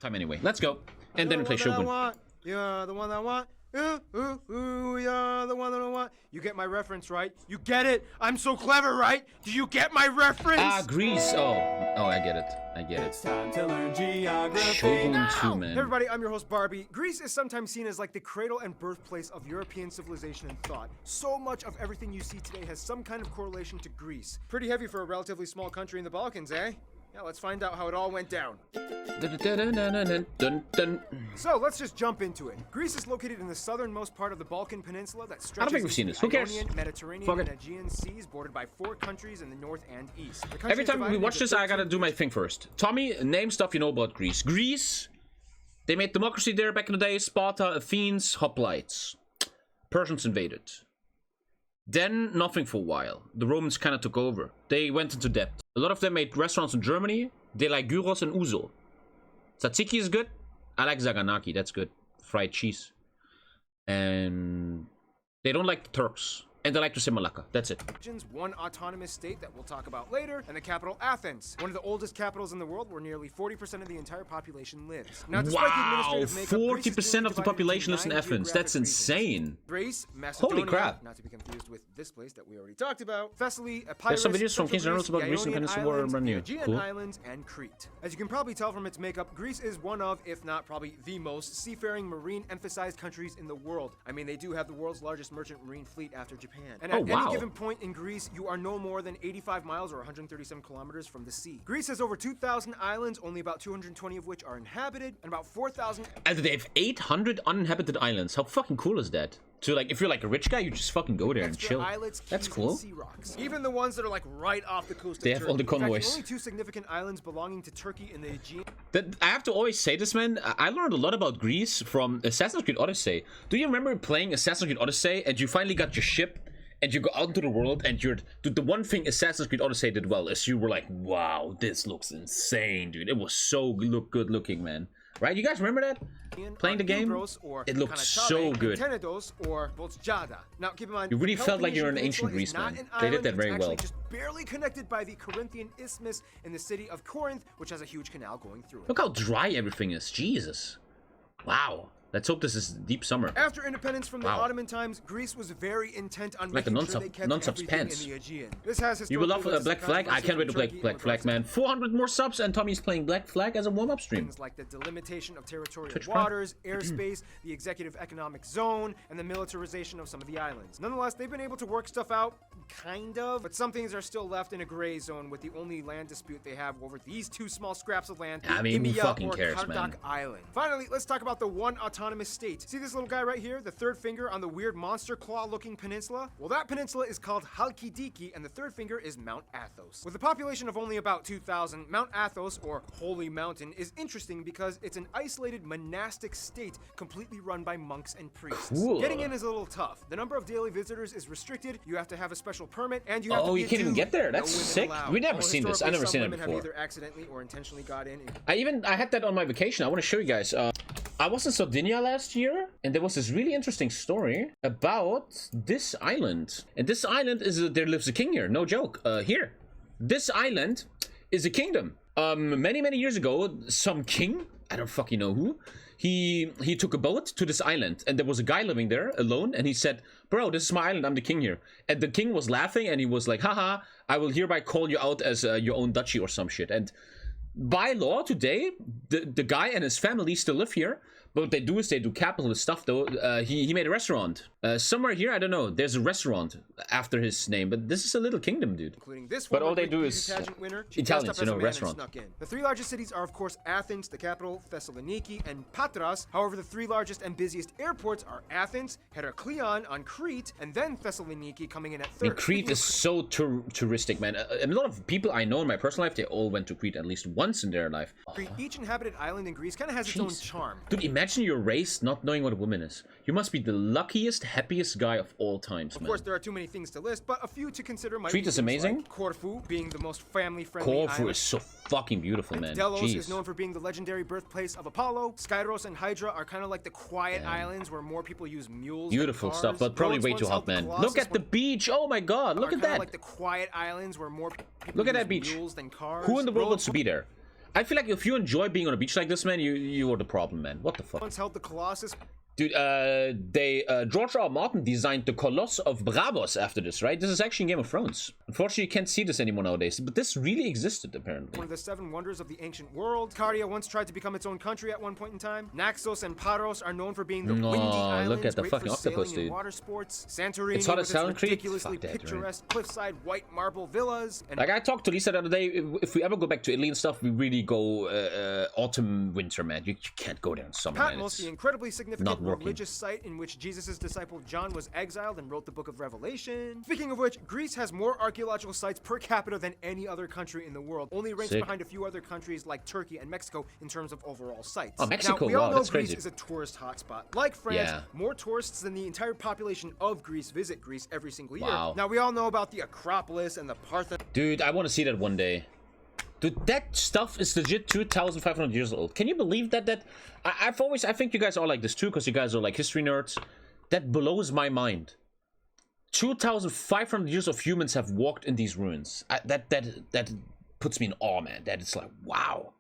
time anyway. Let's go. And then we play Shogun. You're the one I want. Ooh, ooh, ooh, you're the one that I want. You get my reference, right? You get it? I'm so clever, right? Do you get my reference? Ah, Greece. Oh, I get it. I get it. It's time to learn geography. Shogun 2, man. Hey everybody, I'm your host Barbie. Greece is sometimes seen as like the cradle and birthplace of European civilization and thought. So much of everything you see today has some kind of correlation to Greece. Pretty heavy for a relatively small country in the Balkans, eh? Yeah, let's find out how it all went down. So let's just jump into it. Greece is located in the southernmost part of the Balkan Peninsula that stretches I don't think we've seen this. Who cares? Ionian, Mediterranean, and Aegean seas, bordered by 4 countries in the north and east. Every time we watch this, I gotta do my thing first. Tommy, name stuff you know about Greece. Greece, they made democracy there back in the day. Sparta, Athens, hoplites. Persians invaded. Then nothing for a while. The Romans kind of took over. They went into debt. A lot of them made restaurants in Germany. They like gyros and ouzo. Tzatziki is good. I like zaganaki. That's good. Fried cheese. And they don't like the Turks. And they like to say Malacca. That's it. One autonomous state that we'll talk about later, and the capital Athens, one of the oldest capitals in the world where nearly 40% of the entire population lives. Now, wow, 40% of the population lives in Athens. That's insane. Thrace, Macedonia, holy crap. Not to be confused with this place that we already talked about. Thessaly, Epirus, there's some videos from King's Generals about Greece and Peninsula War brand new. Aegean Islands, and Crete. As you can probably tell from its makeup, Greece is one of, if not probably the most seafaring marine-emphasized countries in the world. I mean, they do have the world's largest merchant marine fleet after Japan. And at any given point in Greece, you are no more than 85 miles or 137 kilometers from the sea. Greece has over 2,000 islands, only about 220 of which are inhabited, and about 4,000... And they have 800 uninhabited islands. How fucking cool is that? So, like, if you're like a rich guy, you just fucking go there and chill. Islets, that's cool. Sea rocks. Even the ones that are like right off the coast of Turkey. They have all the convoys. Only 2 significant islands belonging to Turkey in the Aegean. I have to always say this, man. I learned a lot about Greece from Assassin's Creed Odyssey. Do you remember playing Assassin's Creed Odyssey and you finally got your ship? And you go out into the world, and you're... Dude, the one thing Assassin's Creed Odyssey did well is you were like, wow, this looks insane, dude. It was so good looking, man. Right? You guys remember that? Playing the game? It looked so good. Or now, keep in mind, you really felt like you're in ancient Greece, man. They did that very well. Just barely connected by the Corinthian Isthmus in the city of Corinth, which has a huge canal going through it. Look how dry everything is. Jesus. Wow. Let's hope this is deep summer. After independence from the Ottoman times, Greece was very intent on making sure they kept everything in the Aegean. This has you will love Black Flag? I can't wait to play Black Flag, man. 400 more subs and Tommy's playing Black Flag as a warm-up stream. Things like the delimitation of territorial waters, airspace, the executive economic zone, and the militarization of some of the islands. Nonetheless, they've been able to work stuff out, kind of, but some things are still left in a gray zone with the only land dispute they have over these 2 small scraps of land, I mean, who fucking cares, man? Island. Finally, let's talk about the one autonomous state. See this little guy right here, the 3rd finger on the weird monster claw-looking peninsula? Well, that peninsula is called Halkidiki, and the 3rd finger is Mount Athos. With a population of only about 2,000, Mount Athos, or Holy Mountain, is interesting because it's an isolated monastic state completely run by monks and priests. Cool. Getting in is a little tough. The number of daily visitors is restricted, you have to have a special permit, and you have to be you can't even get there? That's sick. We never seen this. I never seen it before. Have either accidentally or intentionally got in. I had that on my vacation. I want to show you guys. I was in Sardinia last year, and there was this really interesting story about this island. And this island is there lives a king here. No joke. Here, this island is a kingdom. Many years ago, some king, I don't fucking know who, he took a boat to this island, and there was a guy living there alone, and he said, bro, this is my island, I'm the king here. And the king was laughing, and he was like, haha, I will hereby call you out as your own duchy or some shit. And by law today, the guy and his family still live here. But what they do is they do capitalist stuff, though. He made a restaurant. Somewhere here, I don't know, there's a restaurant after his name. But this is a little kingdom, dude. Including this but all they do is Italians, you know, restaurant. The 3 largest cities are, of course, Athens, the capital, Thessaloniki, and Patras. However, the 3 largest and busiest airports are Athens, Heraklion on Crete, and then Thessaloniki coming in at 3rd. I mean, Crete is so touristic, man. A lot of people I know in my personal life, they all went to Crete at least once in their life. Each inhabited island in Greece kind of has its own charm. Dude, imagine you're raised not knowing what a woman is. You must be the luckiest, happiest guy of all times, man. Of course, there are too many things to list, but a few to consider might Crete is amazing. Like Corfu being the most family-friendly Corfu island. is so fucking beautiful, man. Delos Jeez. is known for being the legendary birthplace of Apollo. Skyros and Hydra are kind of like the quiet islands where more people use mules. Beautiful than cars. stuff, but probably way too hot, man. Look at the beach. Oh my god, look at that. Like the quiet islands where more people look at use that beach. mules than cars. Who in the world wants to be there? I feel like if you enjoy being on a beach like this, man, you are the problem, man. What the fuck? Once held the Colossus. Dude, George R. R. Martin designed the Colossus of Bravos after this, right? This is actually in Game of Thrones. Unfortunately, you can't see this anymore nowadays, but this really existed, apparently. One of the 7 wonders of the ancient world. Caria once tried to become its own country at one point in time. Naxos and Paros are known for being the windy islands, look at the great fucking for octopus, sailing and dude. water sports. Santorini It's hot as with hell in its Crete? ridiculously Fuck that, picturesque cliffside white marble villas. And like, I talked to Lisa the other day, if we ever go back to Italy and stuff, we really go autumn, winter, man. You can't go there in summer, man. Patmos, the incredibly significant religious site in which Jesus' disciple John was exiled and wrote the book of Revelation. Speaking of which, Greece has more archaeological sites per capita than any other country in the world, only ranks behind a few other countries like Turkey and Mexico in terms of overall sites. Oh, Mexico, now, we all know that's Greece crazy. is a tourist hotspot. Like France, more tourists than the entire population of Greece visit Greece every single year. Now, we all know about the Acropolis and the Parthenon. Dude, I want to see that one day. Dude, that stuff is legit 2,500 years old. Can you believe that? I think you guys are like this too, because you guys are like history nerds. That blows my mind. 2,500 years of humans have walked in these ruins. That puts me in awe, man. That is like, wow.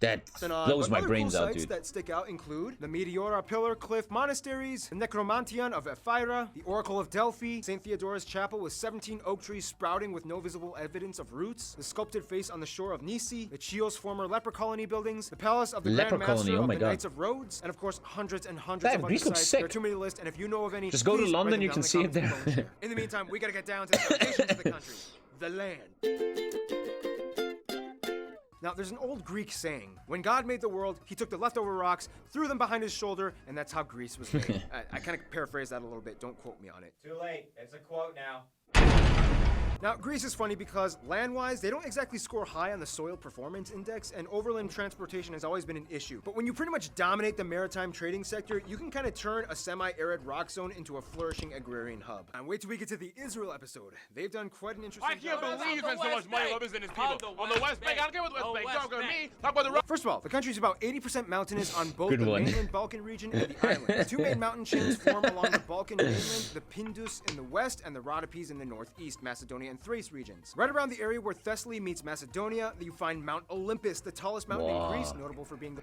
That blows my brains out, dude. That stick out include the Meteora Pillar Cliff Monasteries, the Necromantion of Ephyra, the Oracle of Delphi, St. Theodora's Chapel with 17 oak trees sprouting with no visible evidence of roots, the sculpted face on the shore of Nisi, the Chios former leper colony buildings, the Palace of the Grand Master of the Knights of Rhodes, and of course hundreds and hundreds of other sites. There are too many to list, and if you know of any, just go to London, you can see it there. In the meantime, we gotta get down to the foundations of the country, the land. Now, there's an old Greek saying, when God made the world, he took the leftover rocks, threw them behind his shoulder, and that's how Greece was made. I kind of paraphrase that a little bit, don't quote me on it. Too late, it's a quote now. Now, Greece is funny because land-wise, they don't exactly score high on the Soil Performance Index, and overland transportation has always been an issue. But when you pretty much dominate the maritime trading sector, you can kind of turn a semi-arid rock zone into a flourishing agrarian hub. And wait till we get to the Israel episode. They've done quite an interesting job. I can't believe you spend so much money representing his people. On the West Bank, I don't care what the West Bank. Talk about me, talk about the... First of all, the country's about 80% mountainous on both the mainland Balkan region and the islands. Two main mountain chains form along the Balkan mainland, the Pindus in the west and the Rhodopes in the northeast, Macedonia and Thrace regions. Right around the area where Thessaly meets Macedonia, you find Mount Olympus, the tallest mountain in Greece, notable for being the...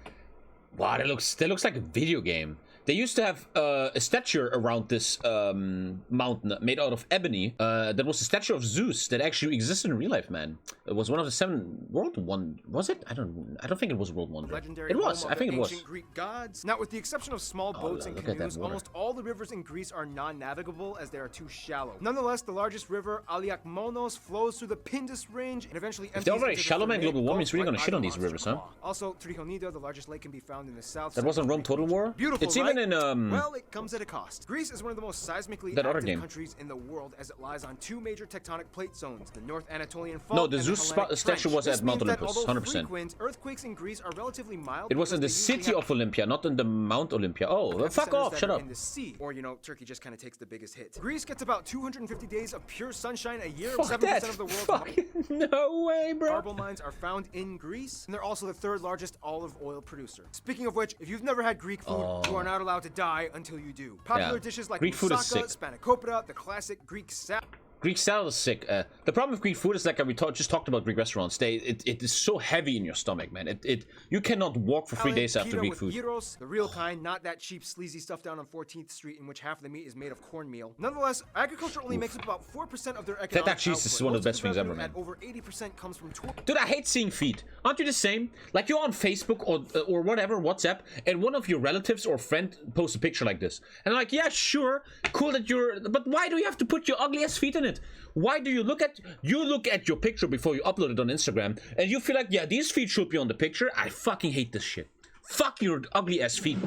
Wow, that looks like a video game. They used to have a statue around this mountain made out of ebony. That was a statue of Zeus that actually existed in real life, man. It was one of the 7 World One. Was it? I don't think it was World Wonder. Legendary it was. I think it was. Ancient Greek gods. Now, with the exception of small boats and canoes, almost all the rivers in Greece are non-navigable as they are too shallow. Nonetheless, the largest river, Aliakmonos, flows through the Pindus range and eventually empties. If they're already shallow, man, global warming is really gonna shit on these rivers, huh? Also, Trichonida, the largest lake, can be found in the south. That wasn't Rome Total War. Beautiful, it's right? even in Well, it comes at a cost. Greece is one of the most seismically active countries in the world as it lies on 2 major tectonic plate zones, the North Anatolian Fault. No, the Zeus statue was at Mount Olympus, 100%. Earthquakes in Greece are relatively mild. It was in the city of Olympia, not in the Mount Olympia. Oh, fuck off, shut up. In the sea, or you know, Turkey just kind of takes the biggest hit. Greece gets about 250 days of pure sunshine a year. 7% of the world's no way, bro. marble mines are found in Greece, and they're also the 3rd largest olive oil producer. Speaking of which, if you've never had Greek food, you are not allowed to die until you do. Popular dishes like Greek food is sick. spanakopita, the classic Greek salad. Greek salad is sick. The problem with Greek food is like we just talked about Greek restaurants. It is so heavy in your stomach, man. You cannot walk for 3 days after Greek food. Gyros, the real kind, not that cheap, sleazy stuff down on 14th Street in which half of the meat is made of cornmeal. Nonetheless, agriculture only makes up about 4% of their economic Feta cheese is one of the best things ever, man. Over 80% comes from tourism. Dude, I hate seeing feet. Aren't you the same? Like you're on Facebook or whatever, WhatsApp, and one of your relatives or friend posts a picture like this, and I'm like, yeah, sure, cool that you're, but why do you have to put your ugly ass feet in it? Why do you look at your picture before you upload it on Instagram, and you feel like, yeah, these feet should be on the picture? I fucking hate this shit. Fuck your ugly ass feet.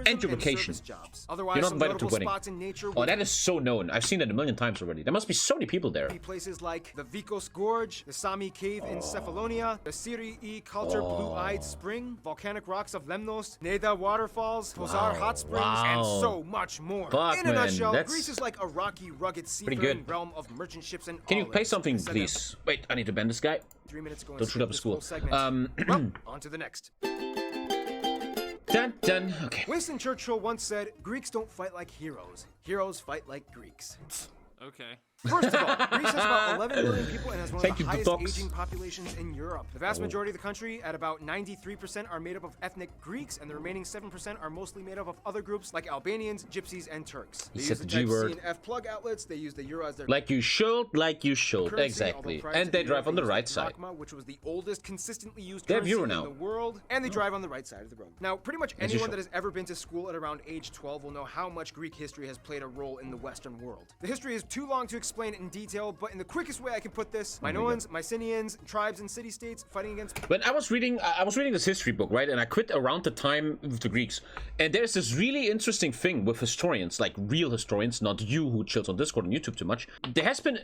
And your vacation. Otherwise, you're not invited to wedding. Nature oh, that is so known. I've seen that a million times already. There must be so many people there. Places like the Vikos Gorge, the Sami Cave in Cephalonia, the Syrii Culture Blue-Eyed Spring, volcanic rocks of Lemnos, Neda Waterfalls, Tozar Hot Springs, and so much more. Fuck, in a nutshell, Greece is like a rocky, rugged seafaring realm of merchant ships and Can you play something, please? Wait, I need to bend this guy. 3 minutes ago. Don't shoot up a school. Well, on to the next. Dun. Okay. Winston Churchill once said, Greeks don't fight like heroes. Heroes fight like Greeks. Okay. First of all, Greece has about 11 million people and has one of the highest detox. aging populations in Europe. The vast majority of the country, at about 93%, are made up of ethnic Greeks, and the remaining 7% are mostly made up of other groups like Albanians, Gypsies, and Turks. They use the Type-C and F plug outlets. They use the euro as their like you should, currency, exactly. And they drive on the right side. Which was the oldest consistently used They have currency euro in now. the world, and they drive on the right side of the road. Now, pretty much anyone that has ever been to school at around age 12 will know how much Greek history has played a role in the Western world. The history is too long to explain it in detail, but in the quickest way I can put this, Minoans, Mycenaeans, tribes and city-states fighting against... When I was reading this history book, right, and I quit around the time of the Greeks, and there's this really interesting thing with historians, like real historians, not you who chills on Discord and YouTube too much. There has been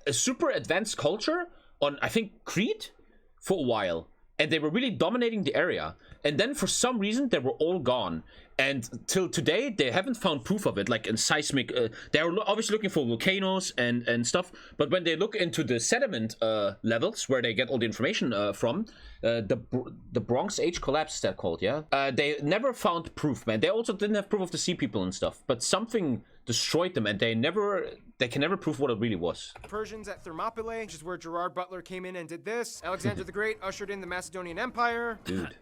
a super advanced culture on, I think, Crete for a while, and they were really dominating the area, and then for some reason they were all gone. And till today, they haven't found proof of it, like in seismic. They are obviously looking for volcanoes and stuff. But when they look into the sediment levels, where they get all the information from, the Bronze Age collapse, is that called, yeah? They never found proof, man. They also didn't have proof of the sea people and stuff. But something destroyed them, and they can never prove what it really was. Persians at Thermopylae, which is where Gerard Butler came in and did this. Alexander the Great ushered in the Macedonian Empire. Dude.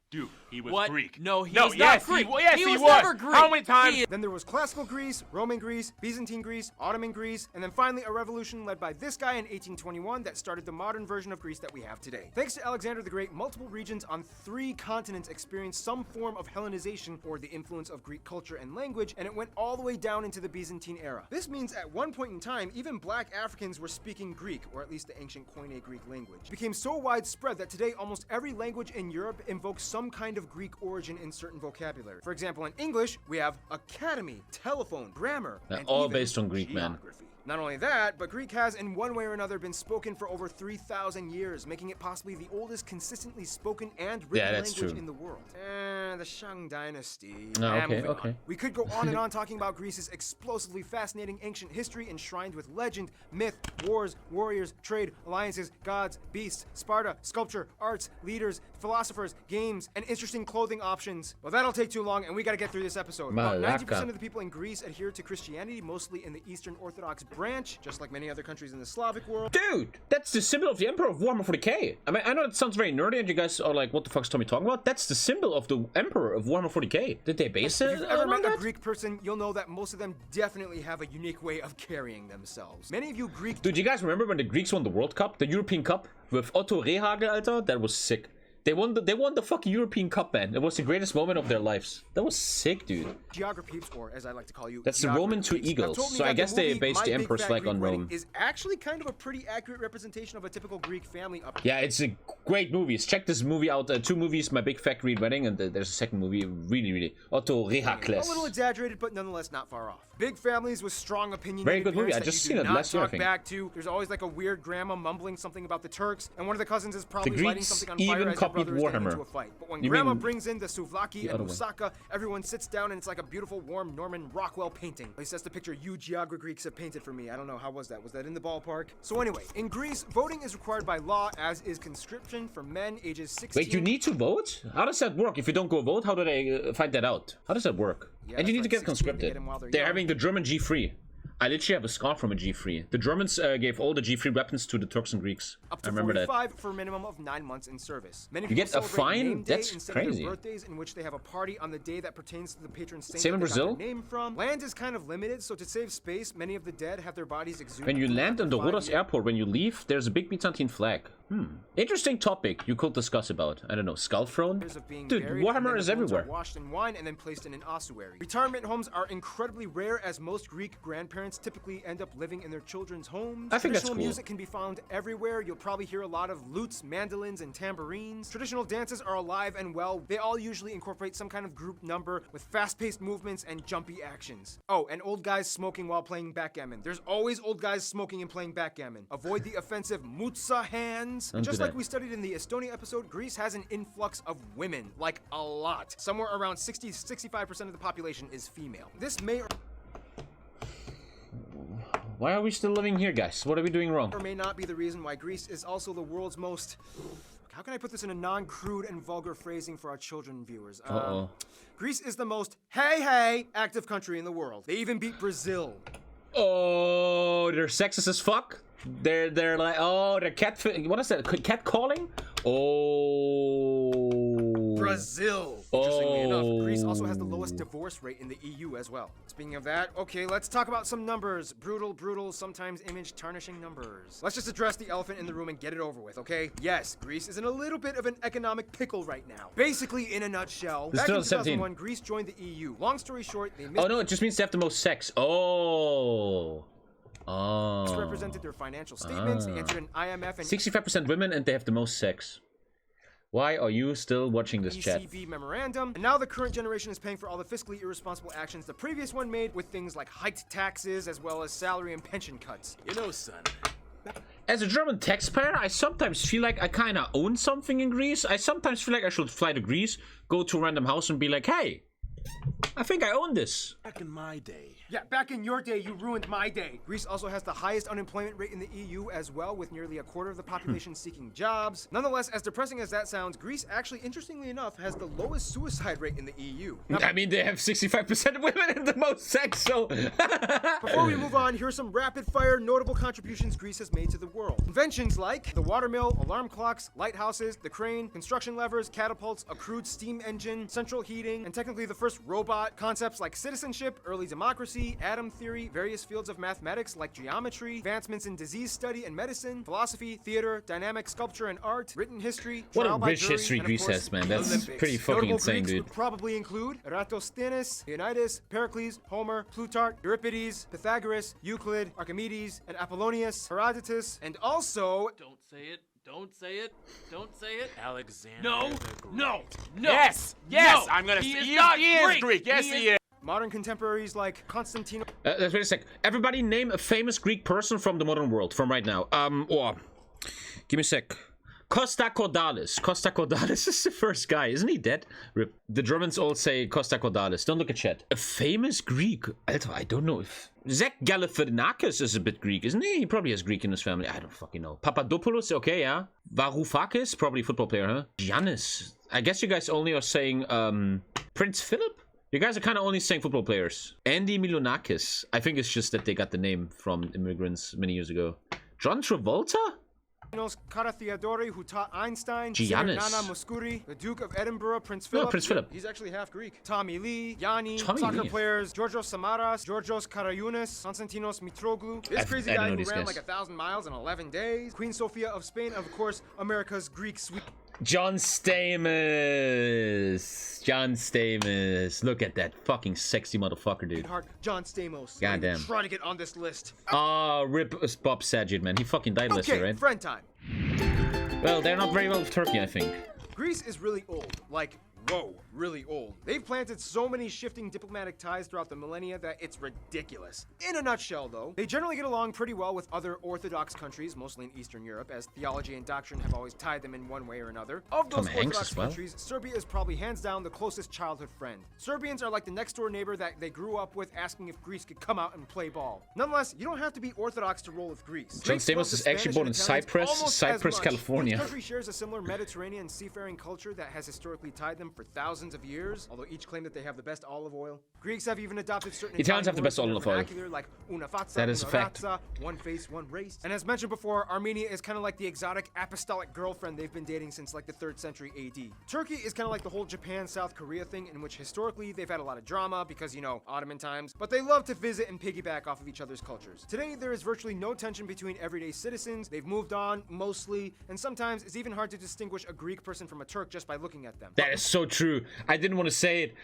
Dude, he was Greek. No, he was not Greek. Yes, he was. Never Greek. How many times? Then there was Classical Greece, Roman Greece, Byzantine Greece, Ottoman Greece, and then finally a revolution led by this guy in 1821 that started the modern version of Greece that we have today. Thanks to Alexander the Great, multiple regions on 3 continents experienced some form of Hellenization, or the influence of Greek culture and language, and it went all the way down into the Byzantine era. This means at one point in time, even black Africans were speaking Greek, or at least the ancient Koine Greek language. It became so widespread that today almost every language in Europe invokes some kind of Greek origin in certain vocabulary. For example, in English, we have academy, telephone, grammar, and all even based on Greek, geography. man. Not only that, but Greek has in one way or another been spoken for over 3,000 years, making it possibly the oldest consistently spoken and written language in the world. The Shang Dynasty. Okay. We could go on and on talking about Greece's explosively fascinating ancient history enshrined with legend, myth, wars, warriors, trade, alliances, gods, beasts, Sparta, sculpture, arts, leaders, philosophers, games, and interesting clothing options. Well, that'll take too long, and we gotta get through this episode. About 90% of the people in Greece adhere to Christianity, mostly in the Eastern Orthodox branch, just like many other countries in the Slavic world. Dude, that's the symbol of the Emperor of Warhammer 40k. I mean, I know it sounds very nerdy, and you guys are like, what the fuck's Tommy talking about? That's the symbol of the Emperor of Warhammer 40k. Did they base it? If you've ever met a Greek person, you'll know that most of them definitely have a unique way of carrying themselves. Many of you Greek... Dude, you guys remember when the Greeks won the World Cup? The European Cup? With Otto Rehhagel, Alter? That was sick. They won the fucking European Cup, man. It was the greatest moment of their lives. That was sick, dude. Geography, or as I like to call you, that's the Roman 2 eagles. So I guess they based the Emperor's flag on Rome. Is actually kind of a pretty accurate representation of a typical Greek family. Yeah, it's a great movie. Check this movie out. 2 movies, My Big Fat Greek Wedding, and there's a second movie. Really, Otto Rehhagel. A little exaggerated, but nonetheless not far off. Big families with strong opinions. Very good movie. I just seen it last year, I think. Back to. There's always like a weird grandma mumbling something about the Turks, and one of the cousins is probably lighting something on fire as their brother is getting into a fight. But when grandma brings in the souvlaki and moussaka, everyone sits down and it's like a beautiful, warm Norman Rockwell painting. At least that's the picture you Geography Greeks have painted for me. I don't know, how was that? Was that in the ballpark? So anyway, in Greece, voting is required by law, as is conscription for men ages 16. Wait, you need to vote? How does that work? If you don't go vote, how do they find that out? How does that work? Yeah, and you need to get conscripted. They're having the German G3. I literally have a scar from a G3. The Germans gave all the G3 weapons to the Turks and Greeks. Up to I remember 45 that. for a minimum of 9 months in service. Many you get a fine? That's crazy. Birthdays in which they have a party on the day that pertains to the patron saint. Same in Brazil? Name from. Land is kind of limited, so to save space, many of the dead have their bodies exhumed. When you land in the Rhodos airport, when you leave, there's a big Byzantine flag. Interesting topic you could discuss about. I don't know, skull throne? Dude, Warhammer is everywhere. Washed in wine and then placed in an ossuary. Retirement homes are incredibly rare, as most Greek grandparents typically end up living in their children's homes. I think that's cool. Traditional music can be found everywhere. You'll probably hear a lot of lutes, mandolins, and tambourines. Traditional dances are alive and well. They all usually incorporate some kind of group number with fast-paced movements and jumpy actions. Oh, and old guys smoking while playing backgammon. There's always old guys smoking and playing backgammon. Avoid the offensive mutsa hands. And just like we studied in the Estonia episode, Greece has an influx of women, like a lot. Somewhere around 60-65% of the population is female. This may Why are we still living here, guys? What are we doing wrong? or may not be the reason why Greece is also the world's most... How can I put this in a non-crude and vulgar phrasing for our children viewers? Greece is the most hey active country in the world. They even beat Brazil. Oh, they're sexist as fuck. They're like, oh, they're cat. What is that? Cat calling? Oh. Brazil. Interestingly enough, Greece also has the lowest divorce rate in the EU as well. Speaking of that, okay, let's talk about some numbers. Brutal, sometimes image tarnishing numbers. Let's just address the elephant in the room and get it over with, okay? Yes, Greece is in a little bit of an economic pickle right now. Basically, in a nutshell, back in 2001, Greece joined the EU. Long story short, they missed. Oh no, it just means they have the most sex. Oh. Represented their financial statements. They entered an IMF and 65% women, and they have the most sex. Why are you still watching this chat? ECB memorandum, and now the current generation is paying for all the fiscally irresponsible actions the previous one made, with things like hiked taxes as well as salary and pension cuts. You know, son. As a German taxpayer, I sometimes feel like I kind of own something in Greece. I sometimes feel like I should fly to Greece, go to a random house and be like, hey, I think I own this. Back in my day. Yeah, back in your day, you ruined my day. Greece also has the highest unemployment rate in the EU as well, with nearly a quarter of the population seeking jobs. Nonetheless, as depressing as that sounds, Greece actually, interestingly enough, has the lowest suicide rate in the EU. Now, I mean, they have 65% of women and the most sex, so... Before we move on, here are some rapid-fire notable contributions Greece has made to the world. Inventions like the watermill, alarm clocks, lighthouses, the crane, construction levers, catapults, a crude steam engine, central heating, and technically the first robot. Concepts like citizenship, early democracy, atom theory, various fields of mathematics like geometry, advancements in disease study and medicine, philosophy, theater, dynamic sculpture and art, written history, what trial a by rich jury, history and of Greece course, has, man. That's Olympics. pretty fucking Notable insane, Greeks dude. would probably include Eratosthenes, Leonidas, Pericles, Homer, Plutarch, Euripides, Pythagoras, Euclid, Archimedes, and Apollonius, Herodotus, and also... Don't say it. Don't say it. Don't say it. Alexander. No. No. Yes. No. I'm gonna He say is he not is Greek. Greek. Yes, he is. Modern contemporaries like Constantino. Let's wait a sec. Everybody name a famous Greek person from the modern world, from right now. Give me a sec. Costa Cordalis. Costa Cordalis is the first guy. Isn't he dead? Rip. The Germans all say Costa Cordalis. Don't look at chat. A famous Greek. I don't know if... Zach Galifianakis is a bit Greek, isn't he? He probably has Greek in his family. I don't fucking know. Papadopoulos, okay, yeah. Varoufakis, probably a football player, huh? Giannis. I guess you guys only are saying, Prince Philip? You guys are kind of only saying football players. Andy Milonakis. I think it's just that they got the name from immigrants many years ago. John Travolta? Cara Theodori, who taught Einstein, Giannis. Nana Mouskouri, the Duke of Edinburgh, Prince Philip. No, Prince Philip. He's actually half Greek. Tommy Lee, Yanni, Tommy soccer Lee. players, Georgios Samaras, Georgios Karayunas, Konstantinos Mitroglou. This crazy I don't guy know who these ran guys. like 1,000 miles in 11 days. Queen Sofia of Spain, of course, America's Greek sweet. John Stamos. John Stamos. Look at that fucking sexy motherfucker, dude. Heart, John Stamos. Goddamn. Try to get on this list. Rip Bob Saget, man. He fucking died last year, Okay, right? friend time. Well, they're not very well with Turkey, I think. Greece is really old. Like, whoa, really old. They've planted so many shifting diplomatic ties throughout the millennia that it's ridiculous. In a nutshell, though, they generally get along pretty well with other Orthodox countries, mostly in Eastern Europe, as theology and doctrine have always tied them in one way or another. Of those Tom Hanks Orthodox as well. countries, Serbia is probably hands down the closest childhood friend. Serbians are like the next door neighbor that they grew up with, asking if Greece could come out and play ball. Nonetheless, you don't have to be Orthodox to roll with Greece. John Greeks love Stamos the is actually Spanish born and in Italians Cyprus, almost as Cyprus, much. California. Each country shares a similar Mediterranean seafaring culture that has historically tied them for thousands of years, although each claim that they have the best olive oil. Greeks have even adopted certain Italians have Italian the best words in olive their oil. vernacular, like una fazza, That is a una fact. razza, one face, one race. And as mentioned before, Armenia is kind of like the exotic apostolic girlfriend they've been dating since like the 3rd century AD. Turkey is kind of like the whole Japan-South Korea thing, in which historically they've had a lot of drama because, you know, Ottoman times, but they love to visit and piggyback off of each other's cultures. Today, there is virtually no tension between everyday citizens. They've moved on, mostly, and sometimes it's even hard to distinguish a Greek person from a Turk just by looking at them. That is so true. I didn't want to say it.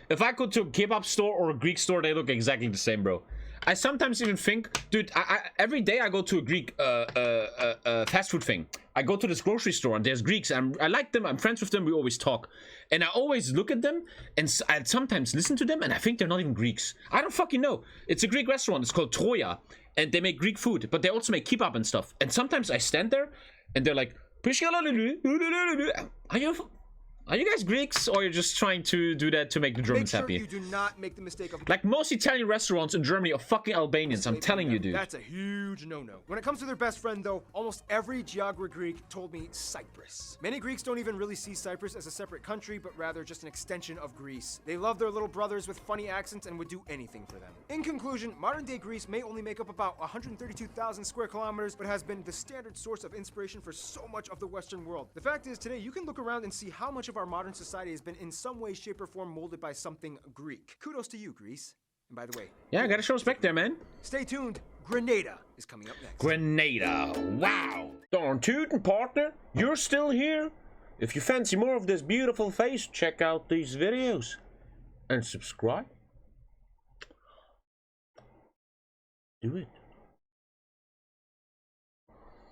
If I go to a kebab store or a Greek store, they look exactly the same, bro. I sometimes even think, dude, every day I go to a Greek fast food thing. I go to this grocery store and there's Greeks. I like them. I'm friends with them. We always talk. And I always look at them and I sometimes listen to them and I think they're not even Greeks. I don't fucking know. It's a Greek restaurant. It's called Troya. And they make Greek food, but they also make kebab and stuff. And sometimes I stand there and they're like, are you Are you guys Greeks, or you're just trying to do that to make the Germans happy? Make sure you do not make the mistake of... Like, most Italian restaurants in Germany are fucking Albanians, I'm telling you, dude. That's a huge no-no. When it comes to their best friend, though, almost every geographer Greek told me Cyprus. Many Greeks don't even really see Cyprus as a separate country, but rather just an extension of Greece. They love their little brothers with funny accents and would do anything for them. In conclusion, modern-day Greece may only make up about 132,000 square kilometers, but has been the standard source of inspiration for so much of the Western world. The fact is, today, you can look around and see how much of our modern society has been in some way, shape, or form molded by something Greek. Kudos to you, Greece. And by the way... Yeah, gotta show respect there, man. Stay tuned. Grenada is coming up next. Grenada. Wow. Darn tootin', partner. You're still here? If you fancy more of this beautiful face, check out these videos. And subscribe. Do it.